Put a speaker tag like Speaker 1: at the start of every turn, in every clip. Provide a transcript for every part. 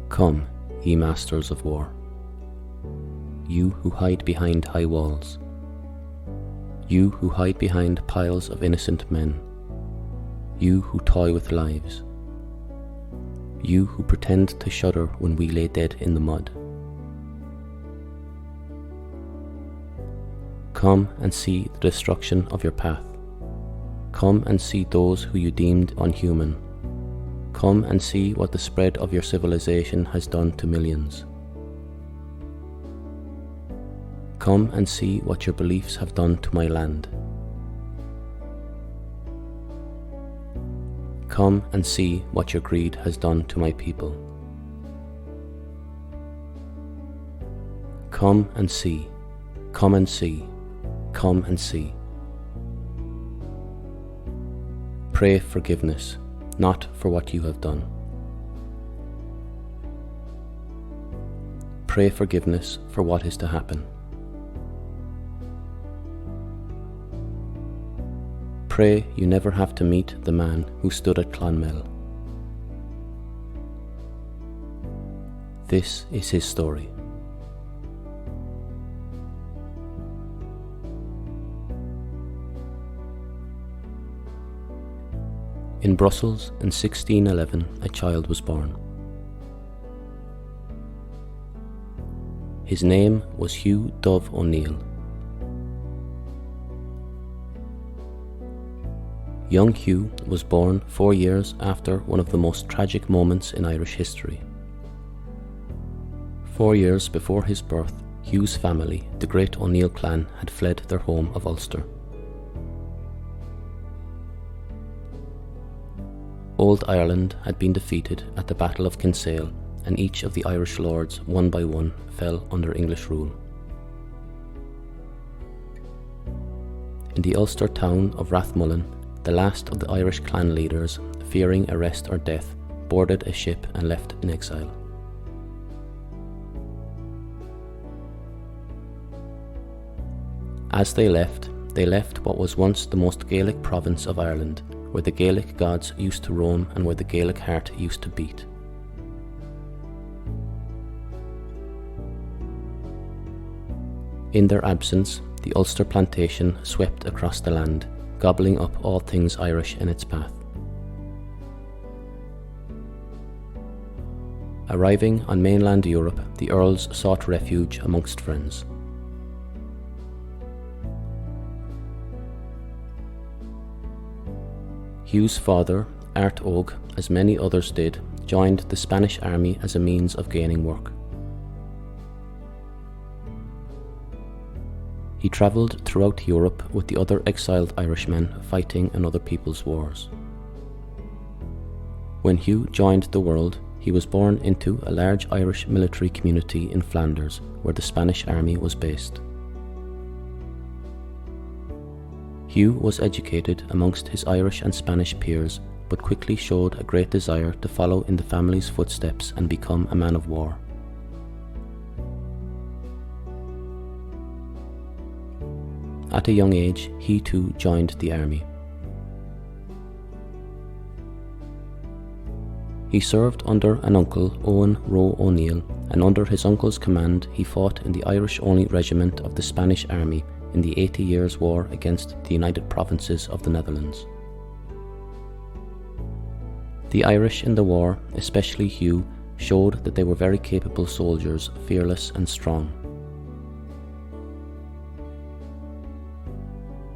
Speaker 1: Come, ye masters of war, you who hide behind high walls, you who hide behind piles of innocent men, you who toy with lives, you who pretend to shudder when we lay dead in the mud. Come and see the destruction of your path. Come and see those who you deemed unhuman. Come and see what the spread of your civilization has done to millions. Come and see what your beliefs have done to my land. Come and see what your greed has done to my people. Come and see, come and see, come and see. Pray forgiveness, not for what you have done. Pray forgiveness for what is to happen. Pray you never have to meet the man who stood at Clonmel. This is his story. In Brussels in 1611, a child was born. His name was Hugh Dove O'Neill. Young Hugh was born 4 years after one of the most tragic moments in Irish history. 4 years before his birth, Hugh's family, the great O'Neill clan, had fled their home of Ulster. Old Ireland had been defeated at the Battle of Kinsale, and each of the Irish lords, one by one, fell under English rule. In the Ulster town of Rathmullen, the last of the Irish clan leaders, fearing arrest or death, boarded a ship and left in exile. As they left what was once the most Gaelic province of Ireland, where the Gaelic gods used to roam and where the Gaelic heart used to beat. In their absence, the Ulster plantation swept across the land, gobbling up all things Irish in its path. Arriving on mainland Europe, the Earls sought refuge amongst friends. Hugh's father, Art Oge, as many others did, joined the Spanish army as a means of gaining work. He travelled throughout Europe with the other exiled Irishmen fighting in other people's wars. When Hugh joined the world, he was born into a large Irish military community in Flanders, where the Spanish army was based. Hugh was educated amongst his Irish and Spanish peers, but quickly showed a great desire to follow in the family's footsteps and become a man of war. At a young age, he too joined the army. He served under an uncle, Owen Roe O'Neill, and under his uncle's command he fought in the Irish-only regiment of the Spanish army in the 80 Years' War against the United Provinces of the Netherlands. The Irish in the war, especially Hugh, showed that they were very capable soldiers, fearless and strong.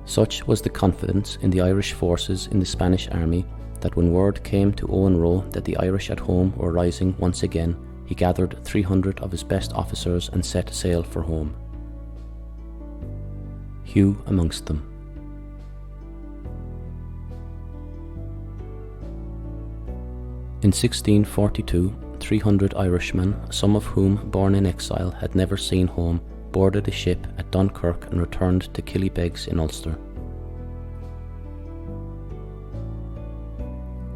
Speaker 1: Such was the confidence in the Irish forces in the Spanish army that when word came to Owen Roe that the Irish at home were rising once again, he gathered 300 of his best officers and set sail for home. Hugh amongst them. In 1642, 300 Irishmen, some of whom born in exile had never seen home, boarded a ship at Dunkirk and returned to Killybegs in Ulster.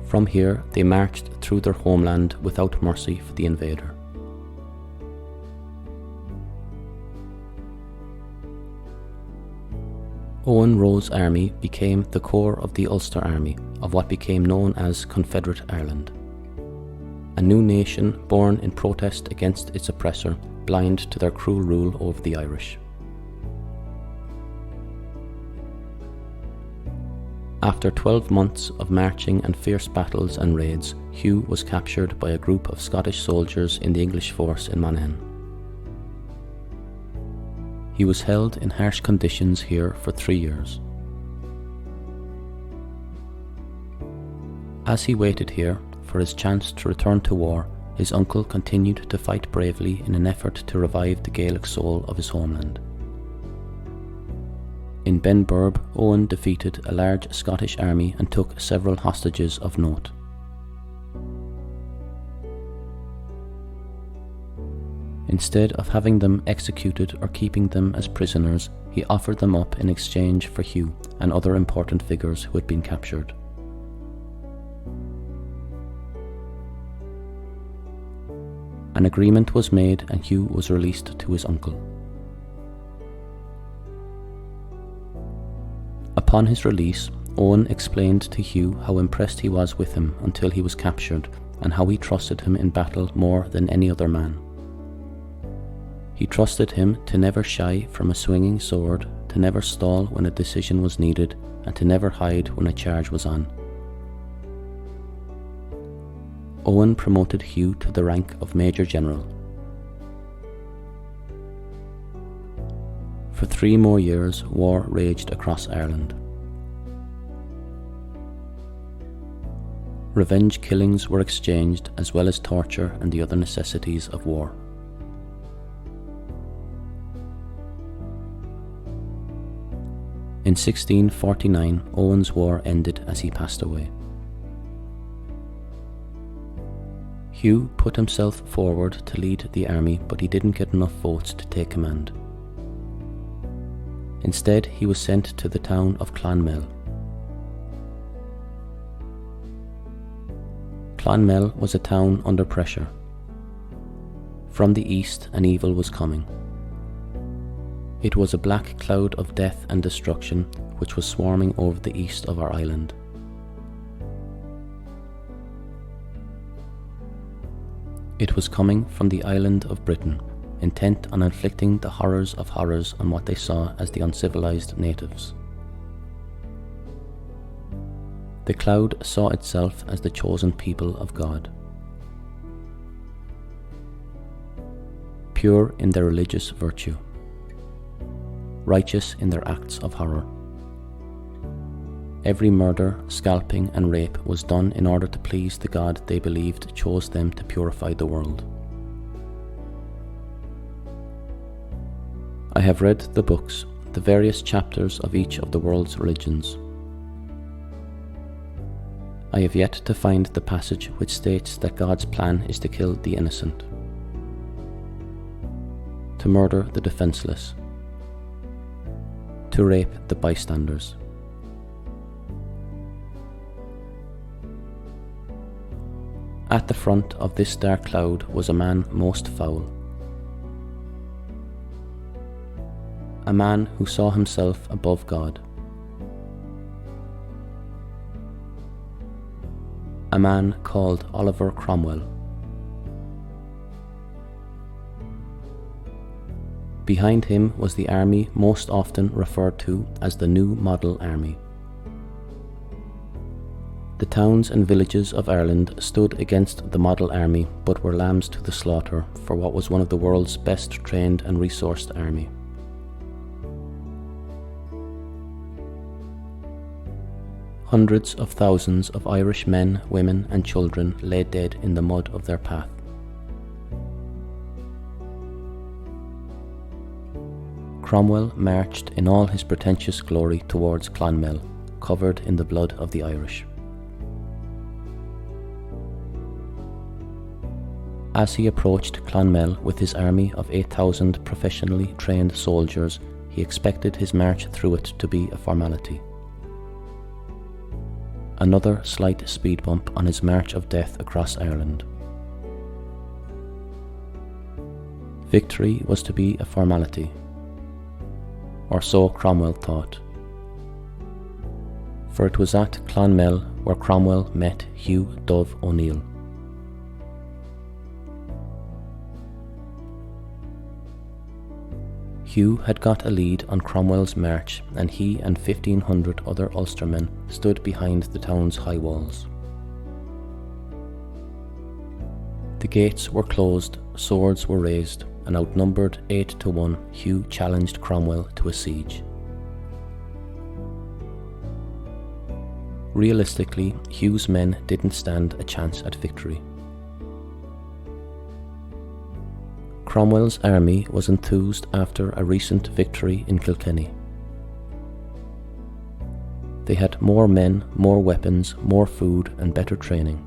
Speaker 1: From here they marched through their homeland without mercy for the invader. Owen Roe's army became the core of the Ulster Army, of what became known as Confederate Ireland. a new nation born in protest against its oppressor, blind to their cruel rule over the Irish. After 12 months of marching and fierce battles and raids, Hugh was captured by a group of Scottish soldiers in the English force in Monaghan. He was held in harsh conditions here for 3 years. As he waited here for his chance to return to war, his uncle continued to fight bravely in an effort to revive the Gaelic soul of his homeland. In Benburb, Owen defeated a large Scottish army and took several hostages of note. Instead of having them executed or keeping them as prisoners, he offered them up in exchange for Hugh and other important figures who had been captured. An agreement was made and Hugh was released to his uncle. Upon his release, Owen explained to Hugh how impressed he was with him until he was captured, and how he trusted him in battle more than any other man. He trusted him to never shy from a swinging sword, to never stall when a decision was needed, and to never hide when a charge was on. Owen promoted Hugh to the rank of Major General. For 3 more years, war raged across Ireland. Revenge killings were exchanged, as well as torture and the other necessities of war. In 1649, Owen's war ended as he passed away. Hugh put himself forward to lead the army, but he didn't get enough votes to take command. Instead, he was sent to the town of Clonmel. Clonmel was a town under pressure. From the east, an evil was coming. It was a black cloud of death and destruction which was swarming over the east of our island. It was coming from the island of Britain, intent on inflicting the horrors of horrors on what they saw as the uncivilized natives. The cloud saw itself as the chosen people of God. Pure in their religious virtue, righteous in their acts of horror. Every murder, scalping and rape was done in order to please the God they believed chose them to purify the world. I have read the books, the various chapters of each of the world's religions. I have yet to find the passage which states that God's plan is to kill the innocent, to murder the defenseless, to rape the bystanders. At the front of this dark cloud was a man most foul. A man who saw himself above God. A man called Oliver Cromwell. Behind him was the army most often referred to as the New Model Army. The towns and villages of Ireland stood against the Model Army but were lambs to the slaughter for what was one of the world's best trained and resourced army. Hundreds of thousands of Irish men, women and children lay dead in the mud of their path. Cromwell marched in all his pretentious glory towards Clonmel, covered in the blood of the Irish. As he approached Clonmel with his army of 8,000 professionally trained soldiers, he expected his march through it to be a formality. Another slight speed bump on his march of death across Ireland. Victory was to be a formality, or so Cromwell thought. For it was at Clonmel where Cromwell met Hugh Dove O'Neill. Hugh had got a lead on Cromwell's march, and he and 1,500 other Ulstermen stood behind the town's high walls. The gates were closed, swords were raised, and outnumbered 8-1, Hugh challenged Cromwell to a siege. Realistically, Hugh's men didn't stand a chance at victory. Cromwell's army was enthused after a recent victory in Kilkenny. They had more men, more weapons, more food, and better training.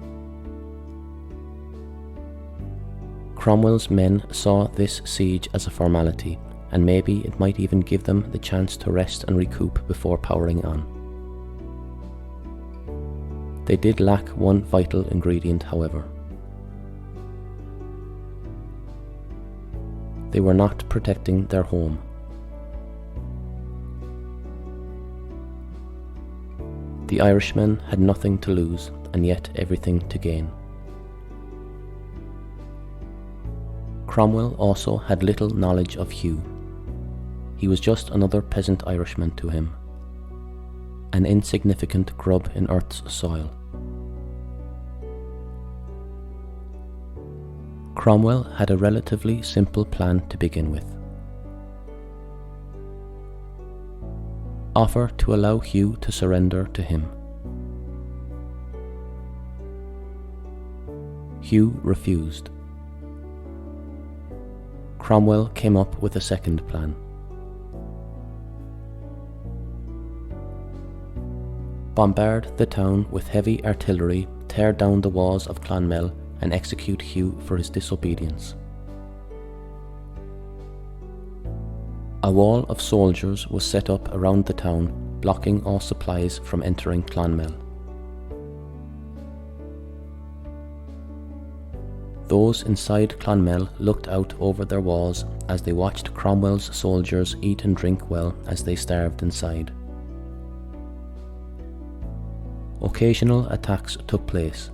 Speaker 1: Cromwell's men saw this siege as a formality, and maybe it might even give them the chance to rest and recoup before powering on. They did lack one vital ingredient, however. They were not protecting their home. The Irishmen had nothing to lose, and yet everything to gain. Cromwell also had little knowledge of Hugh. He was just another peasant Irishman to him, an insignificant grub in Earth's soil. Cromwell had a relatively simple plan to begin with. Offer to allow Hugh to surrender to him. Hugh refused. Cromwell came up with a second plan. Bombard the town with heavy artillery, tear down the walls of Clonmel, and execute Hugh for his disobedience. A wall of soldiers was set up around the town, blocking all supplies from entering Clonmel. Those inside Clonmel looked out over their walls as they watched Cromwell's soldiers eat and drink well as they starved inside. Occasional attacks took place.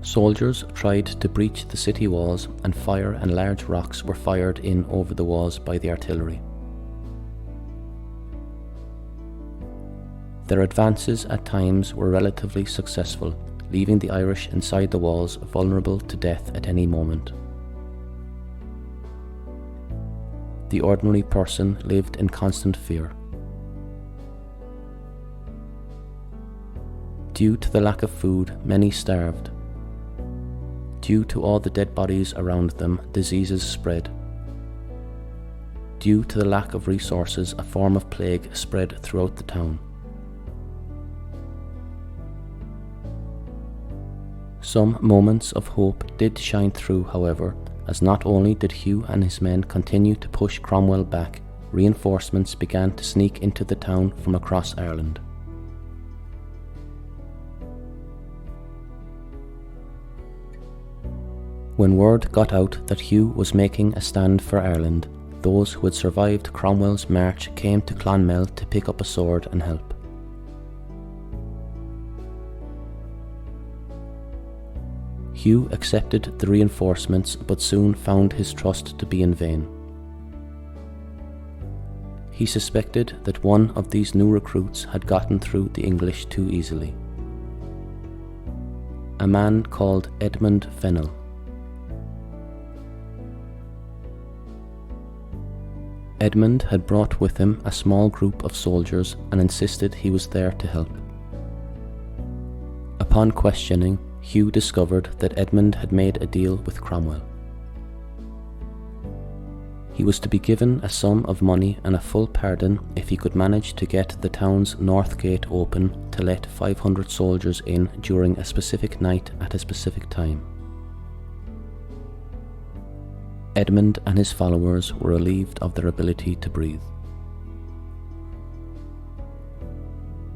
Speaker 1: Soldiers tried to breach the city walls, and fire and large rocks were fired in over the walls by the artillery. Their advances at times were relatively successful, leaving the Irish inside the walls vulnerable to death at any moment. The ordinary person lived in constant fear. Due to the lack of food, many starved. Due to all the dead bodies around them, diseases spread. Due to the lack of resources, a form of plague spread throughout the town. Some moments of hope did shine through, however, as not only did Hugh and his men continue to push Cromwell back, reinforcements began to sneak into the town from across Ireland. When word got out that Hugh was making a stand for Ireland, those who had survived Cromwell's march came to Clonmel to pick up a sword and help. Hugh accepted the reinforcements, but soon found his trust to be in vain. He suspected that one of these new recruits had gotten through the English too easily. A man called Edmund Fennel. Edmund had brought with him a small group of soldiers and insisted he was there to help. Upon questioning, Hugh discovered that Edmund had made a deal with Cromwell. He was to be given a sum of money and a full pardon if he could manage to get the town's north gate open to let 500 soldiers in during a specific night at a specific time. Edmund and his followers were relieved of their ability to breathe.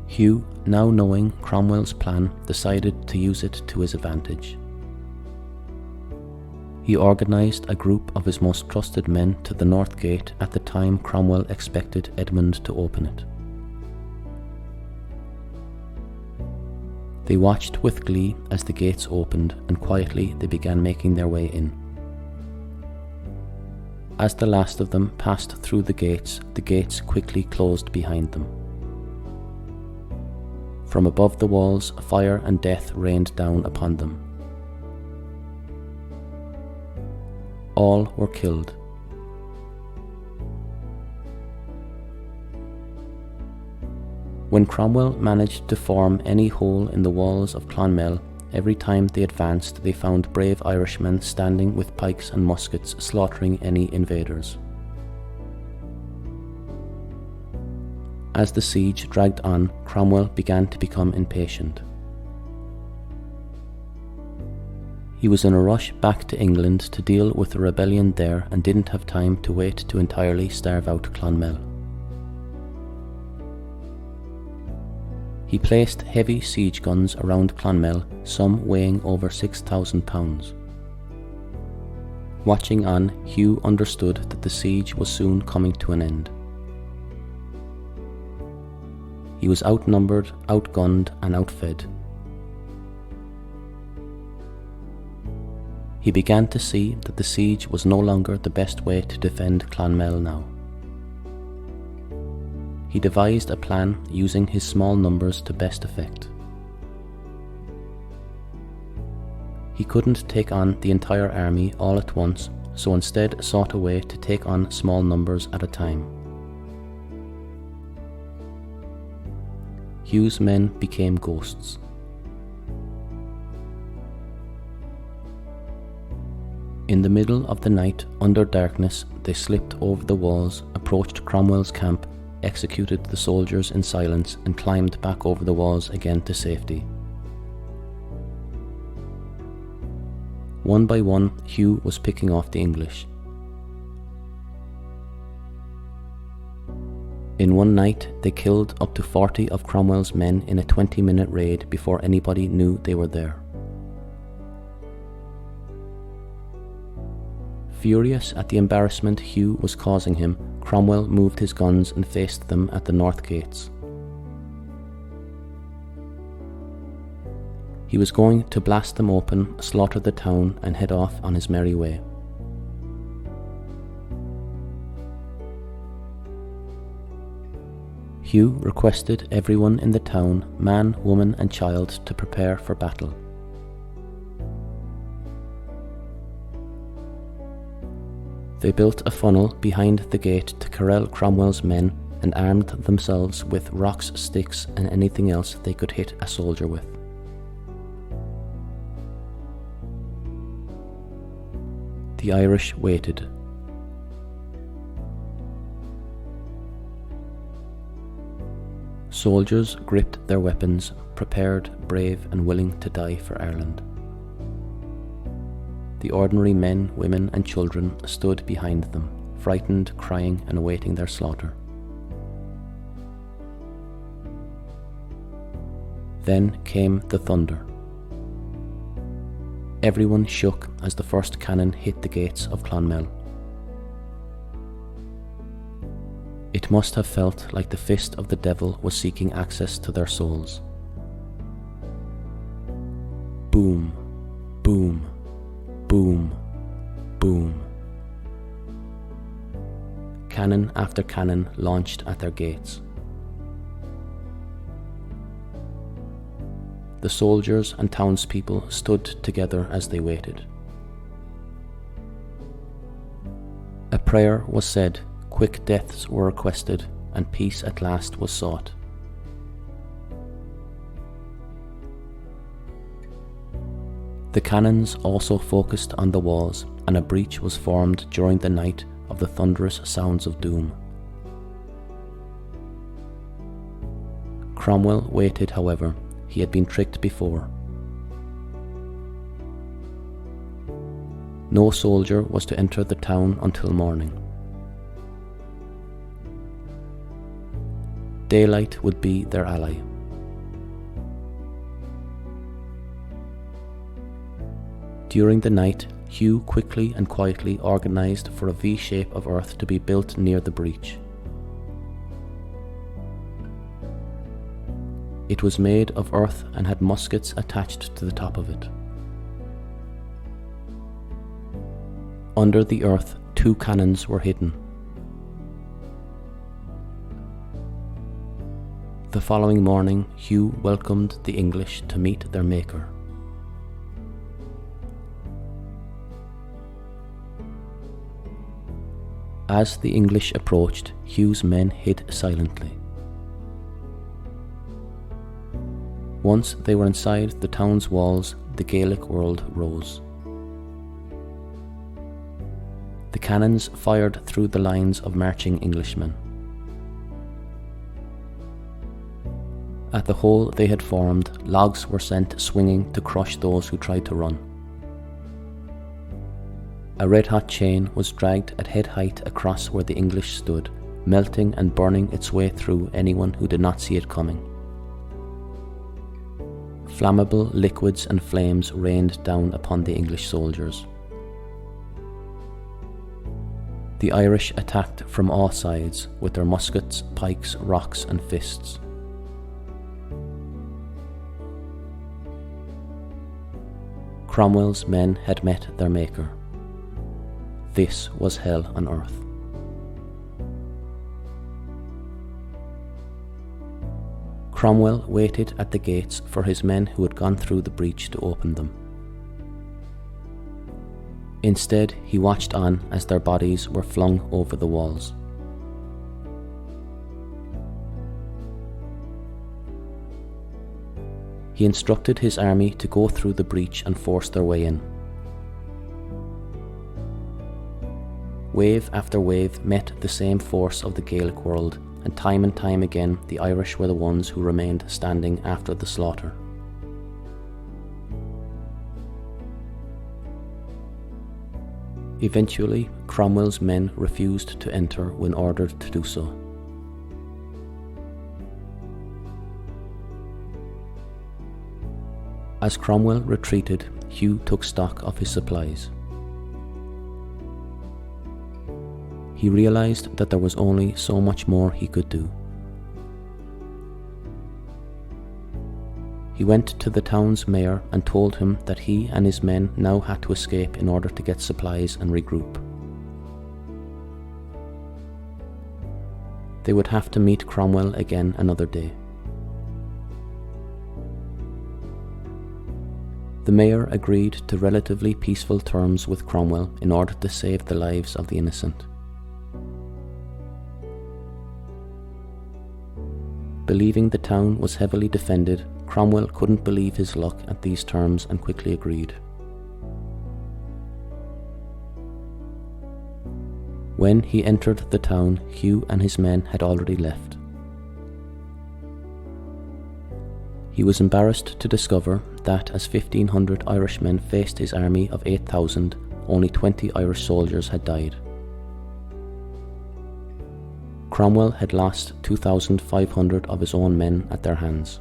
Speaker 1: Hugh, now knowing Cromwell's plan, decided to use it to his advantage. He organised a group of his most trusted men to the north gate at the time Cromwell expected Edmund to open it. They watched with glee as the gates opened, and quietly they began making their way in. As the last of them passed through the gates quickly closed behind them. From above the walls, fire and death rained down upon them. All were killed. When Cromwell managed to form any hole in the walls of Clonmel, every time they advanced they found brave Irishmen standing with pikes and muskets slaughtering any invaders. As the siege dragged on, Cromwell began to become impatient. He was in a rush back to England to deal with the rebellion there and didn't have time to wait to entirely starve out Clonmel. He placed heavy siege guns around Clonmel, some weighing over 6,000 pounds. Watching on, Hugh understood that the siege was soon coming to an end. He was outnumbered, outgunned, and outfed. He began to see that the siege was no longer the best way to defend Clonmel now. He devised a plan using his small numbers to best effect. He couldn't take on the entire army all at once, so instead sought a way to take on small numbers at a time. Hugh's men became ghosts. In the middle of the night, under darkness, they slipped over the walls, approached Cromwell's camp, executed the soldiers in silence, and climbed back over the walls again to safety. One by one, Hugh was picking off the English. In one night, they killed up to 40 of Cromwell's men in a 20-minute raid before anybody knew they were there. Furious at the embarrassment Hugh was causing him, Cromwell moved his guns and faced them at the north gates. He was going to blast them open, slaughter the town, and head off on his merry way. Hugh requested everyone in the town, man, woman, and child, to prepare for battle. They built a funnel behind the gate to corral Cromwell's men and armed themselves with rocks, sticks, and anything else they could hit a soldier with. The Irish waited. Soldiers gripped their weapons, prepared, brave, and willing to die for Ireland. The ordinary men, women, and children stood behind them, frightened, crying, and awaiting their slaughter. Then came the thunder. Everyone shook as the first cannon hit the gates of Clonmel. It must have felt like the fist of the devil was seeking access to their souls. Boom, boom, boom, boom. Cannon after cannon launched at their gates. The soldiers and townspeople stood together as they waited. A prayer was said, quick deaths were requested, and peace at last was sought. The cannons also focused on the walls, and a breach was formed during the night of the thunderous sounds of doom. Cromwell waited, however. He had been tricked before. No soldier was to enter the town until morning. Daylight would be their ally. During the night, Hugh quickly and quietly organised for a V-shape of earth to be built near the breach. It was made of earth and had muskets attached to the top of it. Under the earth, 2 cannons were hidden. The following morning, Hugh welcomed the English to meet their maker. As the English approached, Hugh's men hid silently. Once they were inside the town's walls, the Gaelic world rose. The cannons fired through the lines of marching Englishmen. At the hole they had formed, logs were sent swinging to crush those who tried to run. A red-hot chain was dragged at head height across where the English stood, melting and burning its way through anyone who did not see it coming. Flammable liquids and flames rained down upon the English soldiers. The Irish attacked from all sides with their muskets, pikes, rocks and fists. Cromwell's men had met their maker. This was hell on earth. Cromwell waited at the gates for his men who had gone through the breach to open them. Instead, he watched on as their bodies were flung over the walls. He instructed his army to go through the breach and force their way in. Wave after wave met the same force of the Gaelic world, and time again the Irish were the ones who remained standing after the slaughter. Eventually, Cromwell's men refused to enter when ordered to do so. As Cromwell retreated, Hugh took stock of his supplies. He realized that there was only so much more he could do. He went to the town's mayor and told him that he and his men now had to escape in order to get supplies and regroup. They would have to meet Cromwell again another day. The mayor agreed to relatively peaceful terms with Cromwell in order to save the lives of the innocent. Believing the town was heavily defended, Cromwell couldn't believe his luck at these terms and quickly agreed. When he entered the town, Hugh and his men had already left. He was embarrassed to discover that as 1,500 Irishmen faced his army of 8,000, only 20 Irish soldiers had died. Cromwell had lost 2,500 of his own men at their hands.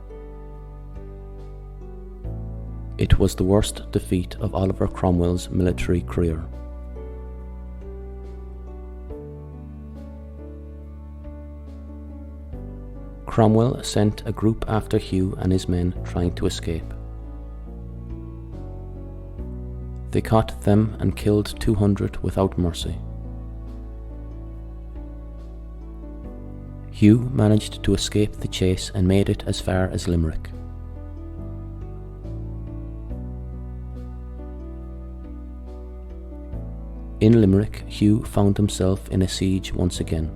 Speaker 1: It was the worst defeat of Oliver Cromwell's military career. Cromwell sent a group after Hugh and his men trying to escape. They caught them and killed 200 without mercy. Hugh managed to escape the chase and made it as far as Limerick. In Limerick, Hugh found himself in a siege once again.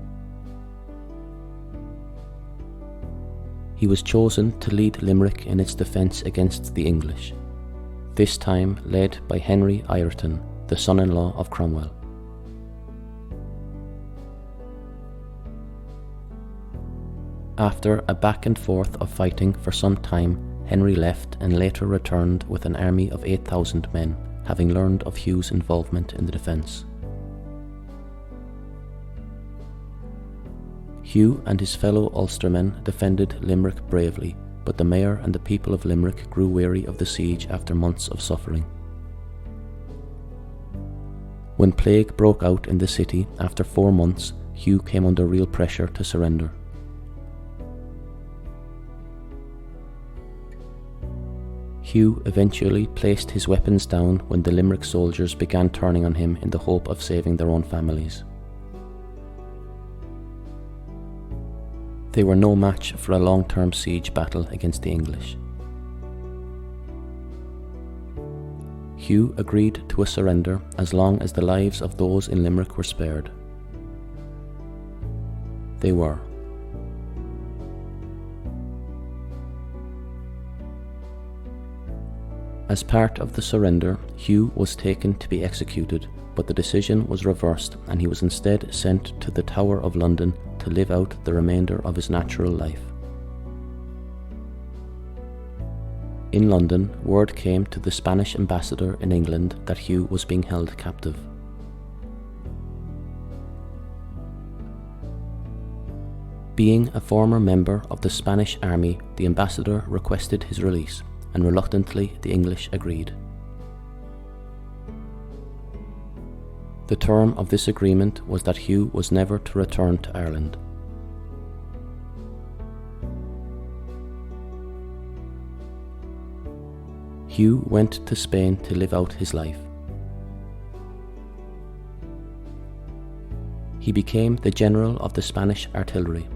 Speaker 1: He was chosen to lead Limerick in its defence against the English, this time led by Henry Ireton, the son-in-law of Cromwell. After a back and forth of fighting for some time, Henry left and later returned with an army of 8,000 men, having learned of Hugh's involvement in the defence. Hugh and his fellow Ulstermen defended Limerick bravely, but the mayor and the people of Limerick grew weary of the siege after months of suffering. When plague broke out in the city after 4 months, Hugh came under real pressure to surrender. Hugh eventually placed his weapons down when the Limerick soldiers began turning on him in the hope of saving their own families. They were no match for a long-term siege battle against the English. Hugh agreed to a surrender as long as the lives of those in Limerick were spared. They were. As part of the surrender, Hugh was taken to be executed, but the decision was reversed and he was instead sent to the Tower of London to live out the remainder of his natural life. In London, word came to the Spanish ambassador in England that Hugh was being held captive. Being a former member of the Spanish army, the ambassador requested his release, and reluctantly the English agreed. The term of this agreement was that Hugh was never to return to Ireland. Hugh went to Spain to live out his life. He became the general of the Spanish artillery.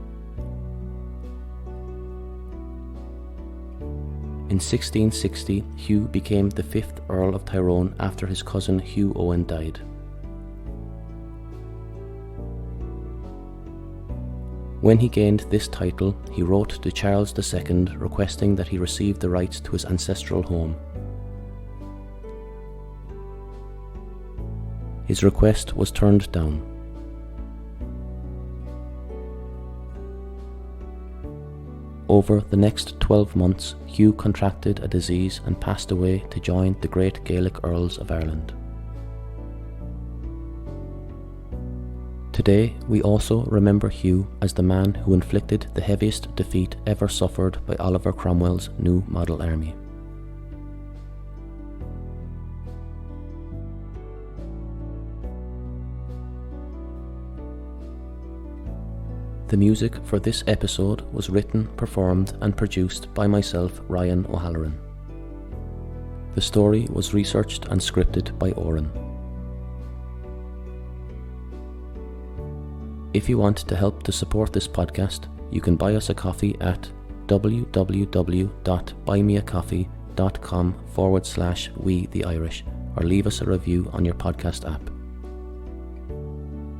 Speaker 1: In 1660, Hugh became the 5th Earl of Tyrone after his cousin Hugh Owen died. When he gained this title, he wrote to Charles II requesting that he receive the rights to his ancestral home. His request was turned down. Over the next 12 months, Hugh contracted a disease and passed away to join the great Gaelic Earls of Ireland. Today, we also remember Hugh as the man who inflicted the heaviest defeat ever suffered by Oliver Cromwell's New Model Army. The music for this episode was written, performed and produced by myself, Ryan O'Halloran. The story was researched and scripted by Oren. If you want to help to support this podcast, you can buy us a coffee at www.buymeacoffee.com/WeTheIrish or leave us a review on your podcast app.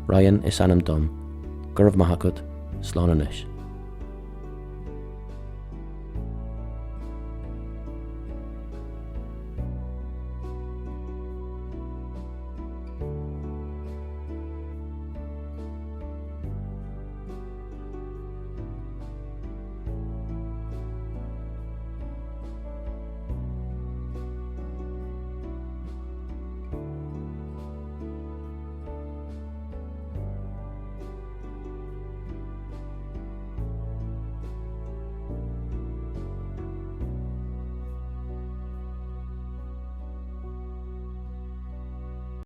Speaker 1: Ryan is Anam Dum, Gurav Mahakut, Slánanish.